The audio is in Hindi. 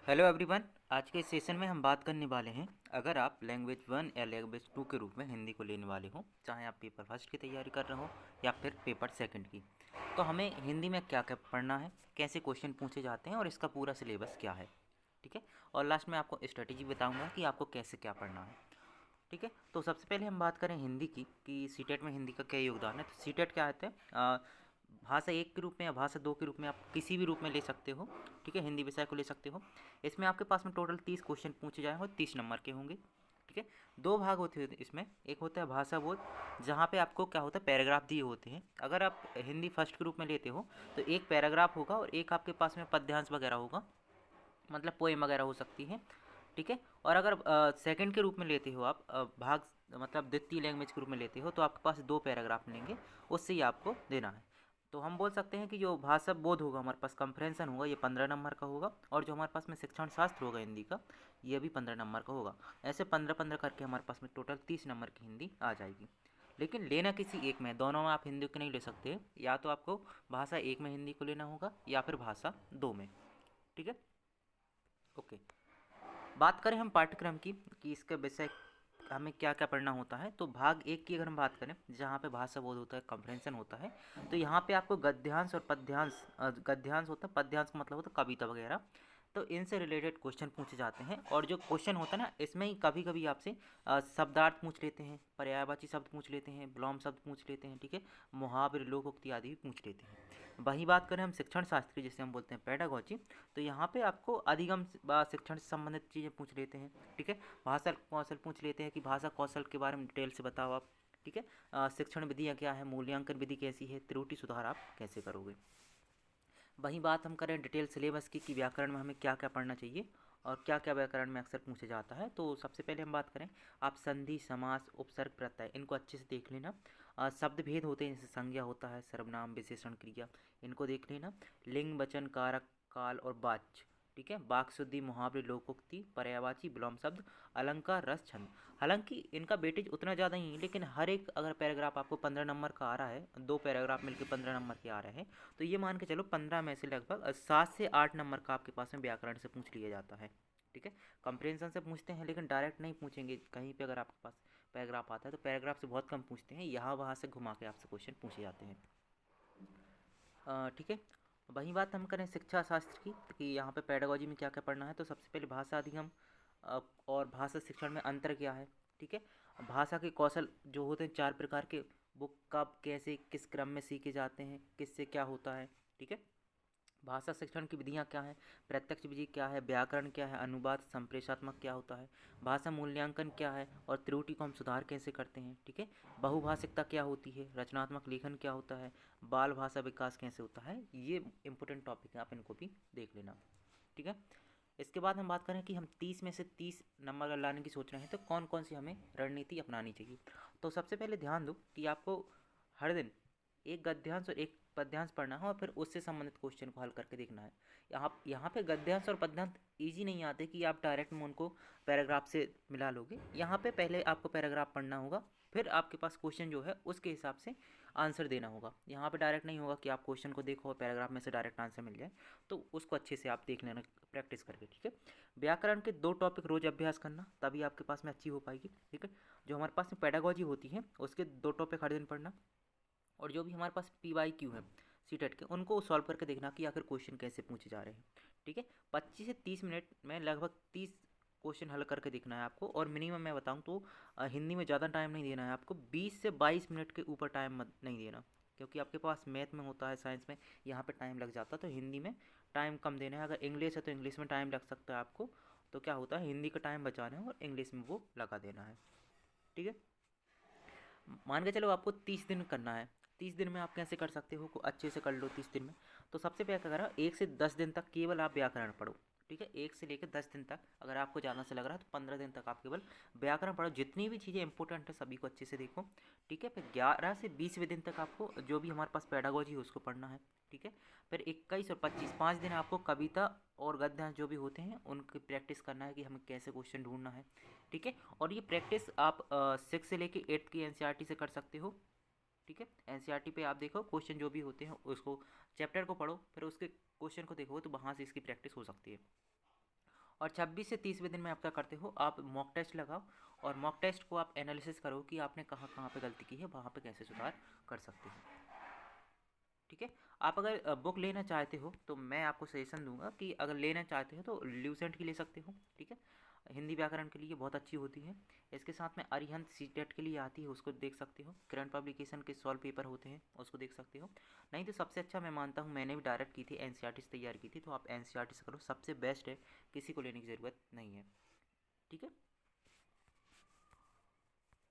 Hello everyone. आज के इस सेशन में हम बात करने वाले हैं, अगर आप लैंग्वेज 1 या लैंग्वेज 2 के रूप में हिंदी को लेने वाले हो, चाहे आप पेपर फर्स्ट की तैयारी कर रहे हो या फिर पेपर सेकंड की, तो हमें हिंदी में क्या क्या पढ़ना है, कैसे क्वेश्चन पूछे जाते हैं और इसका पूरा सिलेबस क्या है। ठीक है। और लास्ट में आपको स्ट्रेटेजी बताऊंगा कि आपको कैसे क्या पढ़ना है। ठीक है। तो सबसे पहले हम बात करें हिंदी की कि सीटेट में हिंदी का क्या योगदान है। तो सीटेट क्या होता है, भाषा एक के रूप में या भाषा दो के रूप में आप किसी भी रूप में ले सकते हो। ठीक है, हिंदी विषय को ले सकते हो। इसमें आपके पास में टोटल 30 क्वेश्चन पूछे जाएंगे और 30 नंबर के होंगे। ठीक है। दो भाग होते हैं इसमें, एक होता है भाषा बोध, जहाँ पे आपको क्या होता है पैराग्राफ दिए होते हैं। अगर आप हिंदी फर्स्ट के रूप में लेते हो तो एक पैराग्राफ होगा और एक आपके पास में पद्यांश वगैरह होगा, मतलब पोएम वगैरह हो सकती है। ठीक है। और अगर सेकंड के रूप में लेते हो आप, भाग मतलब द्वितीय लैंग्वेज के रूप में लेते हो, तो आपके पास दो पैराग्राफ मिलेंगे, उससे ही आपको देना है। तो हम बोल सकते हैं कि जो भाषा बोध होगा हमारे पास, कंप्रहेंशन होगा, ये 15 नंबर का होगा। और जो हमारे पास में शिक्षण शास्त्र होगा हिंदी का, ये भी 15 नंबर का होगा। ऐसे 15-15 करके हमारे पास में टोटल 30 नंबर की हिंदी आ जाएगी। लेकिन लेना किसी एक में, दोनों में आप हिंदी को नहीं ले सकते। या तो आपको भाषा एक में हिंदी को लेना होगा या फिर भाषा दो में। ठीक है। ओके। बात करें हम पाठ्यक्रम की कि इसका विषय हमें क्या क्या पढ़ना होता है, तो भाग एक की अगर हम बात करें, जहाँ पे भाषा बोध होता है, कंप्रहेंशन होता है, तो यहाँ पे आपको गद्यांश और पद्यांश, गद्यांश होता है, पद्यांश का मतलब होता है कविता वगैरह। तो इनसे रिलेटेड क्वेश्चन पूछे जाते हैं। और जो क्वेश्चन होता है ना, इसमें ही कभी कभी आपसे शब्दार्थ पूछ लेते हैं, पर्यायवाची शब्द पूछ लेते हैं, विलोम शब्द पूछ लेते हैं। ठीक है। मुहावरे, लोकोक्ति आदि भी पूछ लेते हैं। वहीं बात करें हम शिक्षण शास्त्र की, जिसे हम बोलते हैं पेडागोजी, तो यहाँ पे आपको अधिगम शिक्षण से संबंधित चीज़ें पूछ लेते हैं। ठीक है। भाषा कौशल पूछ लेते हैं कि भाषा कौशल के बारे में डिटेल से बताओ आप। ठीक है। शिक्षण विधियाँ क्या है, मूल्यांकन विधि कैसी है, त्रुटि सुधार आप कैसे करोगे। वहीं बात हम करें डिटेल सिलेबस की कि व्याकरण में हमें क्या क्या पढ़ना चाहिए और क्या क्या व्याकरण में अक्सर पूछे जाता है। तो सबसे पहले हम बात करें, आप संधि, समास, उपसर्ग, प्रत्यय, इनको अच्छे से देख लेना। शब्द भेद होते हैं, जैसे संज्ञा होता है, सर्वनाम, विशेषण, क्रिया, इनको देख लेना। लिंग, वचन, कारक, काल और वाच्य। ठीक है। वाक् शुद्धि, मुहावरे, लोकोक्ति, पर्यायवाची, विलोम शब्द, अलंकार, रस, छंद। हालांकि इनका वेटेज उतना ज़्यादा ही है, लेकिन हर एक अगर पैराग्राफ आपको 15 नंबर का आ रहा है, दो पैराग्राफ मिलकर 15 नंबर के आ रहे हैं, तो ये मान के चलो 15 में से लगभग 7 से 8 नंबर का आपके पास में व्याकरण से पूछ लिया जाता है। ठीक है। कंप्रेंशन से पूछते हैं, लेकिन डायरेक्ट नहीं पूछेंगे। कहीं पे अगर आपके पास पैराग्राफ आता है तो पैराग्राफ से बहुत कम पूछते हैं, यहाँ वहाँ से घुमा के आपसे क्वेश्चन पूछे जाते हैं। ठीक है। वही बात हम करें शिक्षा शास्त्र की कि यहाँ पे पेडागोजी में क्या क्या पढ़ना है, तो सबसे पहले भाषा अधिगम और भाषा शिक्षण में अंतर क्या है। ठीक है। भाषा के कौशल जो होते हैं 4 प्रकार के, वो कब, कैसे, किस क्रम में सीखे जाते हैं, किससे क्या होता है। ठीक है। भाषा शिक्षण की विधियाँ क्या हैं, प्रत्यक्ष विधि क्या है, व्याकरण क्या है, अनुवाद, संप्रेषात्मक क्या होता है, भाषा मूल्यांकन क्या है और त्रुटि को हम सुधार कैसे करते हैं। ठीक है। बहुभाषिकता क्या होती है, रचनात्मक लेखन क्या होता है, बाल भाषा विकास कैसे होता है। ये इंपॉर्टेंट टॉपिक है, आप इनको भी देख लेना। ठीक है। इसके बाद हम बात करें कि हम 30 में से 30 नंबर अगर लाने की सोच रहे हैं, तो कौन कौन सी हमें रणनीति अपनानी चाहिए। तो सबसे पहले ध्यान दो कि आपको हर दिन एक गद्यांश और एक पद्यांश पढ़ना है और फिर उससे संबंधित क्वेश्चन को हल करके देखना है। यहाँ पे गद्यांश और पद्यांश इजी नहीं आते कि आप डायरेक्ट में उनको पैराग्राफ से मिला लोगे। यहाँ पे पहले आपको पैराग्राफ पढ़ना होगा, फिर आपके पास क्वेश्चन जो है उसके हिसाब से आंसर देना होगा। यहाँ पे डायरेक्ट नहीं होगा कि आप क्वेश्चन को देखो और पैराग्राफ में से डायरेक्ट आंसर मिल जाए, तो उसको अच्छे से आप देख लेना प्रैक्टिस करके। ठीक है। व्याकरण के 2 टॉपिक रोज अभ्यास करना, तभी आपके पास में अच्छी हो पाएगी। ठीक है। जो हमारे पास में पेडागोजी होती है, उसके 2 टॉपिक हर दिन पढ़ना। और जो भी हमारे पास PYQ है सीटेट के, उनको सॉल्व करके देखना कि आखिर क्वेश्चन कैसे पूछे जा रहे हैं। ठीक है। 25 से 30 मिनट में लगभग 30 क्वेश्चन हल करके देखना है आपको। और मिनिमम मैं बताऊं तो हिंदी में ज़्यादा टाइम नहीं देना है आपको, 20 से 22 मिनट के ऊपर टाइम मत नहीं देना, क्योंकि आपके पास मैथ में होता है, साइंस में यहाँ पे टाइम लग जाता है। तो हिंदी में टाइम कम देना है। अगर इंग्लिश है तो इंग्लिश में टाइम लग सकता है आपको, तो क्या होता है हिंदी का टाइम बचाना है और इंग्लिश में वो लगा देना है। ठीक है। मान के चलो आपको 30 दिन करना है। 30 दिन में आप कैसे कर सकते हो, को अच्छे से कर लो 30 दिन में। तो सबसे पहले क्या करा, 1 से 10 दिन तक केवल आप व्याकरण पढ़ो। ठीक है। 1 से लेकर 10 दिन तक, अगर आपको ज़्यादा से लग रहा है तो 15 दिन तक आप केवल व्याकरण पढ़ो। जितनी भी चीज़ें इंपॉर्टेंट है सभी को अच्छे से देखो। ठीक है। फिर 11 से 20वें दिन तक आपको जो भी हमारे पास पेडागोजी है उसको पढ़ना है। ठीक है। फिर 21 और 25, 5 दिन आपको कविता और गद्यांश जो भी होते हैं उनकी प्रैक्टिस करना है कि हमें कैसे क्वेश्चन ढूंढना है। ठीक है। और ये प्रैक्टिस आप 6 से लेके 8 की NCERT से कर सकते हो। ठीक है। NCERT पे आप देखो क्वेश्चन जो भी होते हैं उसको, चैप्टर को पढ़ो, फिर उसके क्वेश्चन को देखो, तो वहाँ से इसकी प्रैक्टिस हो सकती है। और 26 से 30वें दिन में आप क्या करते हो, आप मॉक टेस्ट लगाओ और मॉक टेस्ट को आप एनालिसिस करो कि आपने कहाँ कहाँ पे गलती की है, वहाँ पे कैसे सुधार कर सकते हो। ठीक है। आप अगर बुक लेना चाहते हो तो मैं आपको सजेशन दूंगा कि अगर लेना चाहते हो तो ल्यूसेंट की ले सकते हो। ठीक है, हिंदी व्याकरण के लिए बहुत अच्छी होती है। इसके साथ में अरिहंत सीटेट के लिए आती है, उसको देख सकते हो। करंट पब्लिकेशन के सॉल्व पेपर होते हैं, उसको देख सकते हो। नहीं तो सबसे अच्छा मैं मानता हूँ, मैंने भी डायरेक्ट की थी, एनसीईआरटी से तैयार की थी, तो आप एनसीईआरटी से करो, सबसे बेस्ट है, किसी को लेने की ज़रूरत नहीं है। ठीक है।